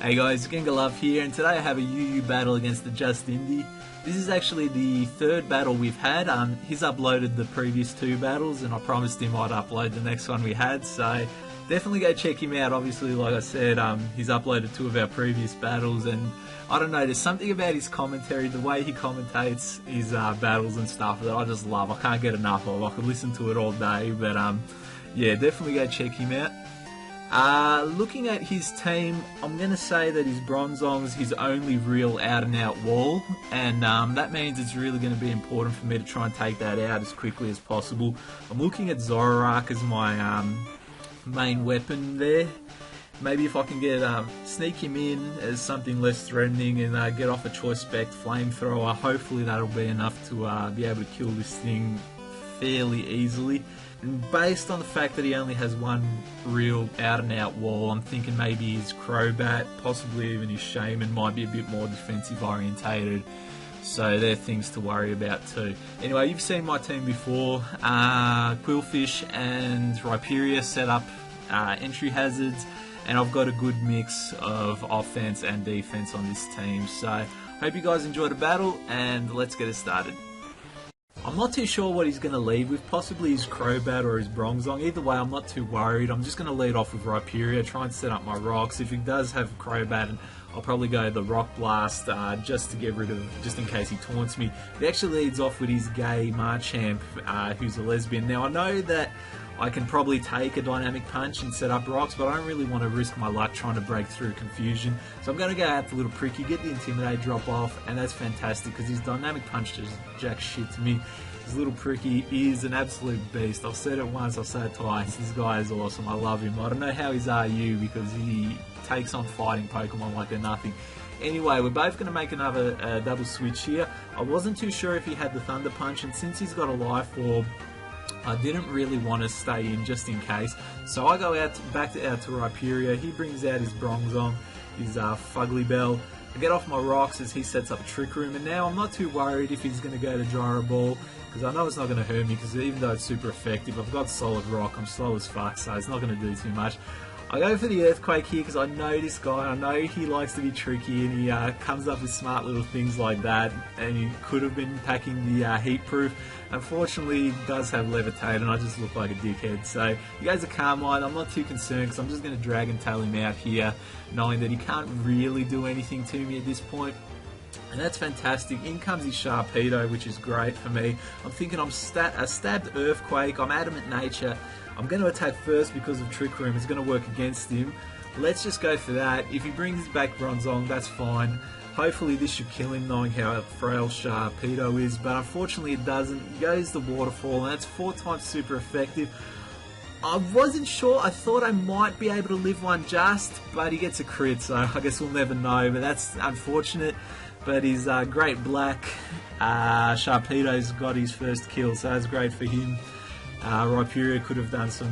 Hey guys, Gengarluv here, and today I have a UU battle against TheJustIndy. This is actually the third battle we've had. He's uploaded the previous two battles, and I promised him I'd upload the next one we had, so definitely go check him out. Obviously, like I said, he's uploaded two of our previous battles, and I don't know, there's something about his commentary, the way he commentates his battles and stuff that I just love. I can't get enough of. I could listen to it all day, but yeah, definitely go check him out. Looking at his team, I'm going to say that his Bronzong's his only real out-and-out wall, and that means it's really going to be important for me to try and take that out as quickly as possible. I'm looking at Zoroark as my main weapon there. Maybe if I can get sneak him in as something less threatening and get off a choice spec flamethrower, hopefully that'll be enough to be able to kill this thing fairly easily. And based on the fact that he only has one real out-and-out wall, I'm thinking maybe his Crobat, possibly even his Shaman might be a bit more defensive orientated. So they're things to worry about too. Anyway, you've seen my team before. Qwilfish and Rhyperior set up entry hazards, and I've got a good mix of offense and defense on this team. So hope you guys enjoyed the battle, and let's get it started. I'm not too sure what he's going to lead with, possibly his Crobat or his Bronzong. Either way, I'm not too worried. I'm just going to lead off with Rhyperior, try and set up my rocks. If he does have Crobat, I'll probably go the Rock Blast just to get rid of, just in case he taunts me. He actually leads off with his gay Marchamp, who's a lesbian. Now, I know that I can probably take a Dynamic Punch and set up rocks, but I don't really want to risk my luck trying to break through confusion. So I'm going to go out the little Pricky, get the Intimidate drop off, and that's fantastic because his Dynamic Punch just jack shit to me. His little Pricky is an absolute beast. I've said it once, I've said it twice. This guy is awesome. I love him. I don't know how he's RU because he takes on fighting Pokemon like they're nothing. Anyway, we're both going to make another double switch here. I wasn't too sure if he had the Thunder Punch, and since he's got a Life Orb, I didn't really want to stay in just in case. So I go back to Rhyperior. He brings out his Bronzong, his Fugly Bell. I get off my rocks as he sets up a Trick Room, and now I'm not too worried if he's going to go to Gyro Ball, because I know it's not going to hurt me, because even though it's super effective, I've got Solid Rock, I'm slow as fuck, so it's not going to do too much. I go for the Earthquake here because I know this guy, I know he likes to be tricky, and he comes up with smart little things like that, and he could have been packing the Heat Proof. Unfortunately, he does have Levitate, and I just look like a dickhead. So he goes to Carmine. I'm not too concerned because I'm just going to Dragon Tail him out here, knowing that he can't really do anything to me at this point. And that's fantastic. In comes his Sharpedo, which is great for me. I'm thinking I'm stabbed Earthquake, I'm Adamant Nature. I'm going to attack first because of Trick Room. It's going to work against him. Let's just go for that. If he brings back Bronzong, that's fine. Hopefully this should kill him, knowing how frail Sharpedo is, but unfortunately it doesn't. He goes the Waterfall, and that's 4 times super effective. I wasn't sure. I thought I might be able to live one just, but he gets a crit, so I guess we'll never know, but that's unfortunate. But his Great Black Sharpedo's got his first kill, so that's great for him. Rhyperior could have done some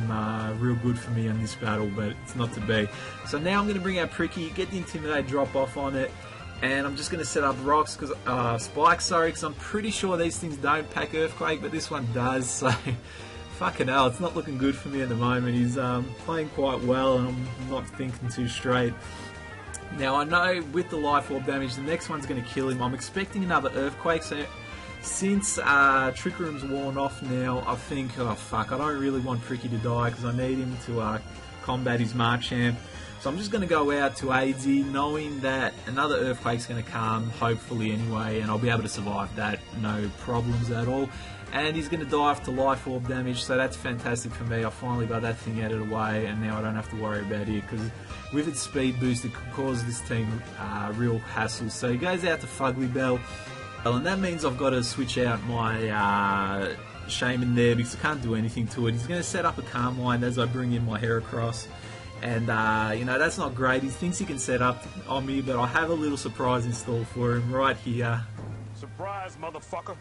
real good for me in this battle, but it's not to be. So now I'm going to bring out Pricky, get the Intimidate drop off on it, and I'm just going to set up rocks, because Spikes, sorry, because I'm pretty sure these things don't pack Earthquake, but this one does, so fucking hell, it's not looking good for me at the moment. He's playing quite well, and I'm not thinking too straight. Now I know with the Life Orb damage, the next one's going to kill him. I'm expecting another Earthquake, so since Trick Room's worn off now, I think, oh fuck, I don't really want Pricky to die because I need him to combat his Marchamp. So I'm just going to go out to AZ, knowing that another Earthquake's going to come, hopefully anyway, and I'll be able to survive that, no problems at all. And he's going to die after Life Orb damage, so that's fantastic for me. I finally got that thing out of the way, and now I don't have to worry about it, because with its speed boost, it could cause this team real hassle. So he goes out to Fugly Bell, and that means I've got to switch out my Shaman there, because I can't do anything to it. He's going to set up a Carmine as I bring in my Heracross. And, you know, that's not great. He thinks he can set up on me, but I have a little surprise in store for him right here. Surprise, motherfucker!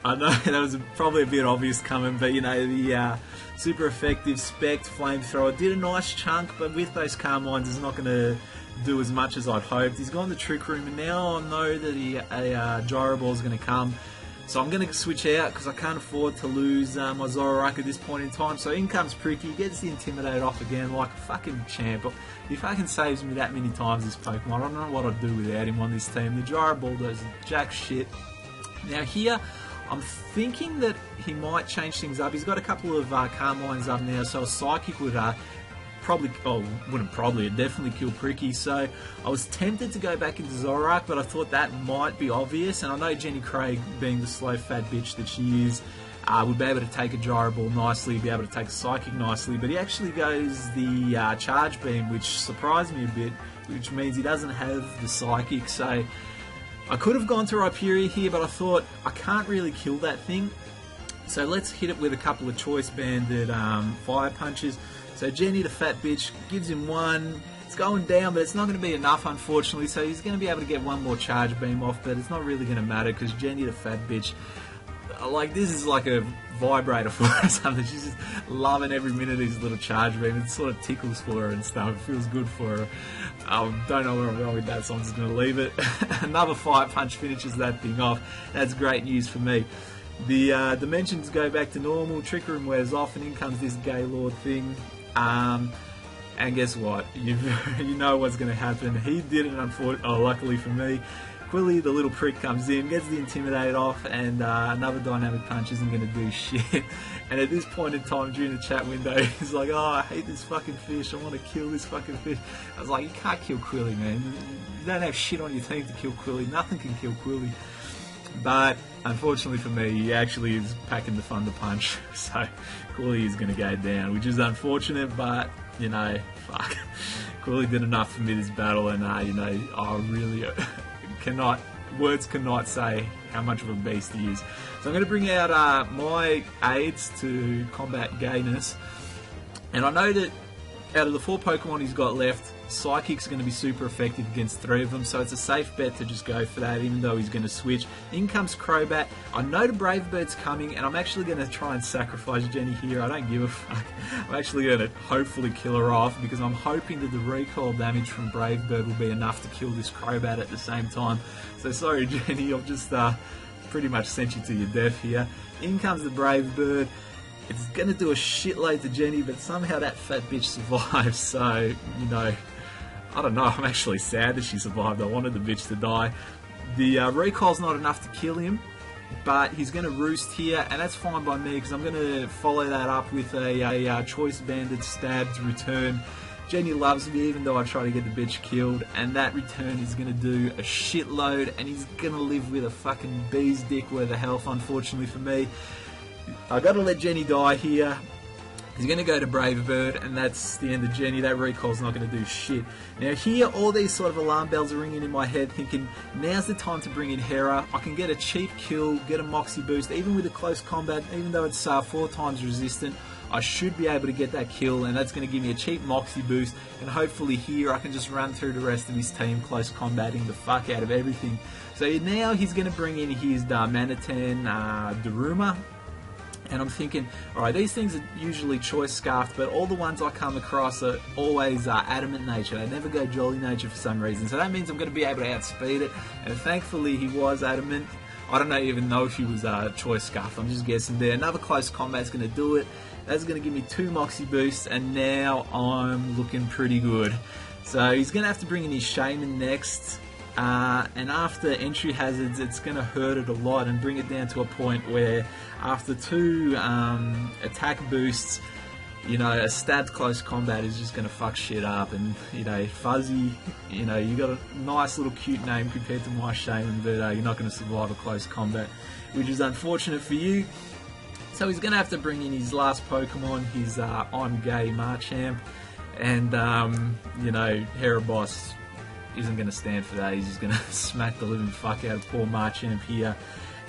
I know that was probably a bit obvious coming, but, you know, the super effective Spect Flamethrower did a nice chunk, but with those Carmines, it's not going to do as much as I'd hoped. He's gone to Trick Room, and now I know that a Gyro Ball is going to come. So I'm going to switch out because I can't afford to lose my Zoroark at this point in time. So in comes Pricky, gets the Intimidate off again like a fucking champ. He fucking saves me that many times, this Pokemon. I don't know what I'd do without him on this team. The Gyro Bulldoze is jack shit. Now here, I'm thinking that he might change things up. He's got a couple of Carmines up now, so a Psychic would it'd definitely kill Pricky. So I was tempted to go back into Zoroark, but I thought that might be obvious. And I know Jenny Craig, being the slow fat bitch that she is, would be able to take a Gyro Ball nicely, be able to take a Psychic nicely. But he actually goes the Charge Beam, which surprised me a bit, which means he doesn't have the Psychic. So I could have gone to Rhyperior here, but I thought I can't really kill that thing. So let's hit it with a couple of choice banded Fire Punches. So Jenny, the fat bitch, gives him one. It's going down, but it's not going to be enough, unfortunately. So he's going to be able to get one more Charge Beam off, but it's not really going to matter because Jenny, the fat bitch, like, this is like a vibrator for her or something. She's just loving every minute of these little Charge Beam. It sort of tickles for her and stuff. It feels good for her. Don't know where I'm going with that, so I'm just going to leave it. Another Fire Punch finishes that thing off. That's great news for me. The dimensions go back to normal. Trick Room wears off, and in comes this Gaylord thing. And guess what? You know what's going to happen. He did it, luckily for me. Qwilly, the little prick, comes in, gets the Intimidate off, and another Dynamic Punch isn't going to do shit. And at this point in time during the chat window, he's like, oh, I hate this fucking fish, I want to kill this fucking fish. I was like, you can't kill Qwilly, man. You don't have shit on your team to kill Qwilly. Nothing can kill Qwilly. But unfortunately for me, he actually is packing the Thunder Punch, so Qwilly is going to go down, which is unfortunate, but, you know, fuck. Qwilly did enough for me this battle, and, you know, I really words cannot say how much of a beast he is. So I'm going to bring out my aids to combat gayness, and I know that out of the 4 Pokemon he's got left, Psychic's going to be super effective against 3 of them, so it's a safe bet to just go for that, even though he's going to switch. In comes Crobat. I know the Brave Bird's coming, and I'm actually going to try and sacrifice Jenny here. I don't give a fuck. I'm actually going to hopefully kill her off, because I'm hoping that the recoil damage from Brave Bird will be enough to kill this Crobat at the same time. So sorry, Jenny, I've just pretty much sent you to your death here. In comes the Brave Bird. It's going to do a shitload to Jenny, but somehow that fat bitch survives, so, you know, I don't know, I'm actually sad that she survived. I wanted the bitch to die. The recoil's not enough to kill him, but he's going to roost here, and that's fine by me, because I'm going to follow that up with a choice banded stab to return. Jenny loves me, even though I try to get the bitch killed, and that return is going to do a shitload, and he's going to live with a fucking bee's dick worth of health, unfortunately for me. I got to let Jenny die here. He's going to go to Brave Bird, and that's the end of Jenny. That recoil's not going to do shit. Now here, all these sort of alarm bells are ringing in my head, thinking, now's the time to bring in Hera. I can get a cheap kill, get a Moxie boost, even with a close combat, even though it's 4 times resistant. I should be able to get that kill, and that's going to give me a cheap Moxie boost, and hopefully here I can just run through the rest of his team, close combating the fuck out of everything. So now he's going to bring in his Manatan Daruma. And I'm thinking, alright, these things are usually choice scarfed, but all the ones I come across are always adamant nature. They never go jolly nature for some reason. So that means I'm going to be able to outspeed it. And thankfully he was adamant. I don't even know if he was choice scarfed. I'm just guessing there. Another close combat's going to do it. That's going to give me 2 Moxie boosts, and now I'm looking pretty good. So he's going to have to bring in his Shaman next. And after entry hazards, it's going to hurt it a lot and bring it down to a point where after 2 attack boosts, you know, a stabbed close combat is just going to fuck shit up. And, you know, Fuzzy, you know, you got a nice little cute name compared to my Shaman, but you're not going to survive a close combat, which is unfortunate for you. So he's going to have to bring in his last Pokemon, his I'm Gay Marchamp, and, you know, Heraboss isn't going to stand for that. He's just going to smack the living fuck out of poor Marchamp here,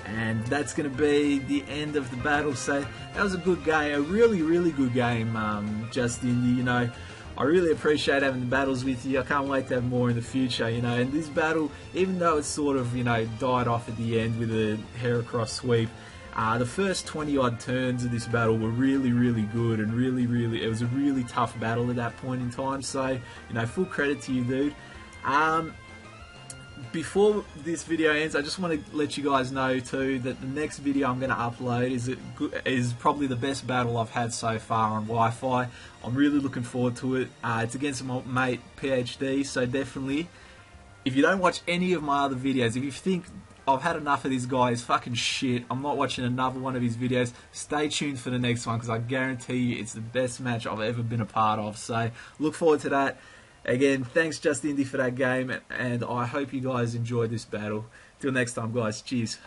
and that's going to be the end of the battle. So that was a good game, a really, really good game, TheJustIndy. You know, I really appreciate having the battles with you. I can't wait to have more in the future, you know. And this battle, even though it sort of, you know, died off at the end with a Heracross sweep, the first 20 odd turns of this battle were really, really good, and really, it was a really tough battle at that point in time. So, you know, full credit to you, dude. before this video ends, I just want to let you guys know too that the next video I'm going to upload is probably the best battle I've had so far on Wi-Fi. I'm really looking forward to it. It's against my mate PhD, so definitely, if you don't watch any of my other videos, if you think I've had enough of this guy, he's fucking shit, I'm not watching another one of his videos, stay tuned for the next one, because I guarantee you it's the best match I've ever been a part of. So look forward to that. Again, thanks TheJustIndy for that game, and I hope you guys enjoyed this battle. Till next time, guys. Cheers.